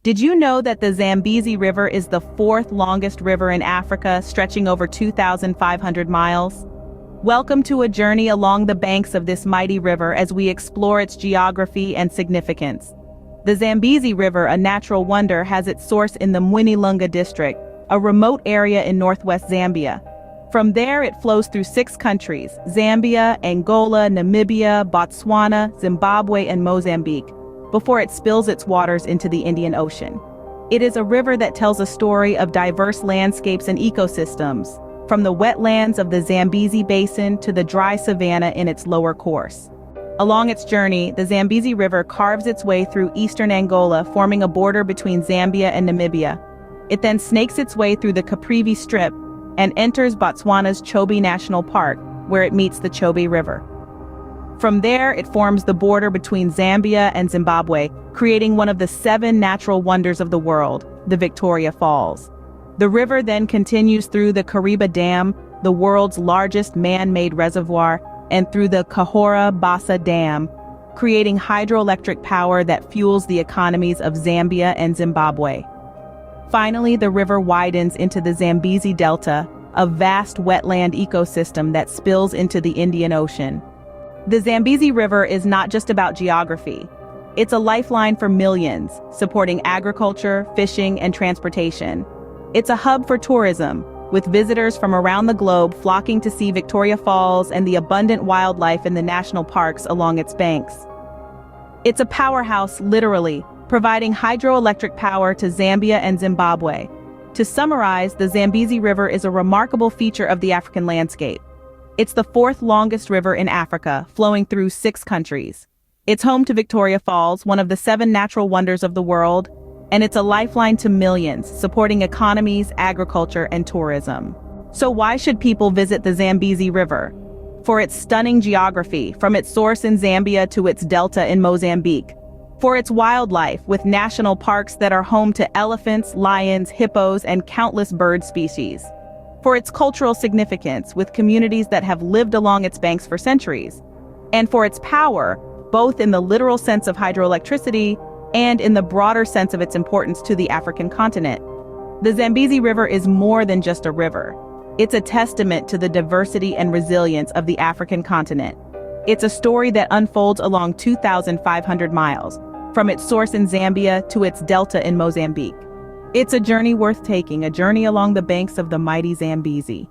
Did you know that the Zambezi River is the fourth longest river in Africa, stretching over 2,500 miles? Welcome to a journey along the banks of this mighty river as we explore its geography and significance. The Zambezi River, a natural wonder, has its source in the Mwinilunga district, a remote area in northwest Zambia. From there, it flows through 6 countries: Zambia, Angola, Namibia, Botswana, Zimbabwe, and Mozambique, before it spills its waters into the Indian Ocean. It is a river that tells a story of diverse landscapes and ecosystems, from the wetlands of the Zambezi Basin to the dry savanna in its lower course. Along its journey, the Zambezi River carves its way through eastern Angola, forming a border between Zambia and Namibia. It then snakes its way through the Caprivi Strip and enters Botswana's Chobe National Park, where it meets the Chobe River. From there, it forms the border between Zambia and Zimbabwe, creating one of the 7 natural wonders of the world, the Victoria Falls. The river then continues through the Kariba Dam, the world's largest man-made reservoir, and through the Cahora Bassa Dam, creating hydroelectric power that fuels the economies of Zambia and Zimbabwe. Finally, the river widens into the Zambezi Delta, a vast wetland ecosystem that spills into the Indian Ocean. The Zambezi River is not just about geography. It's a lifeline for millions, supporting agriculture, fishing, and transportation. It's a hub for tourism, with visitors from around the globe flocking to see Victoria Falls and the abundant wildlife in the national parks along its banks. It's a powerhouse, literally, providing hydroelectric power to Zambia and Zimbabwe. To summarize, the Zambezi River is a remarkable feature of the African landscape. It's the 4th longest river in Africa, flowing through 6 countries. It's home to Victoria Falls, one of the 7 natural wonders of the world, and it's a lifeline to millions, supporting economies, agriculture, and tourism. So why should people visit the Zambezi River? For its stunning geography, from its source in Zambia to its delta in Mozambique. For its wildlife, with national parks that are home to elephants, lions, hippos, and countless bird species. For its cultural significance, with communities that have lived along its banks for centuries. And for its power, both in the literal sense of hydroelectricity and in the broader sense of its importance to the African continent. The Zambezi River is more than just a river. It's a testament to the diversity and resilience of the African continent. It's a story that unfolds along 2,500 miles, from its source in Zambia to its delta in Mozambique. It's a journey worth taking, a journey along the banks of the mighty Zambezi.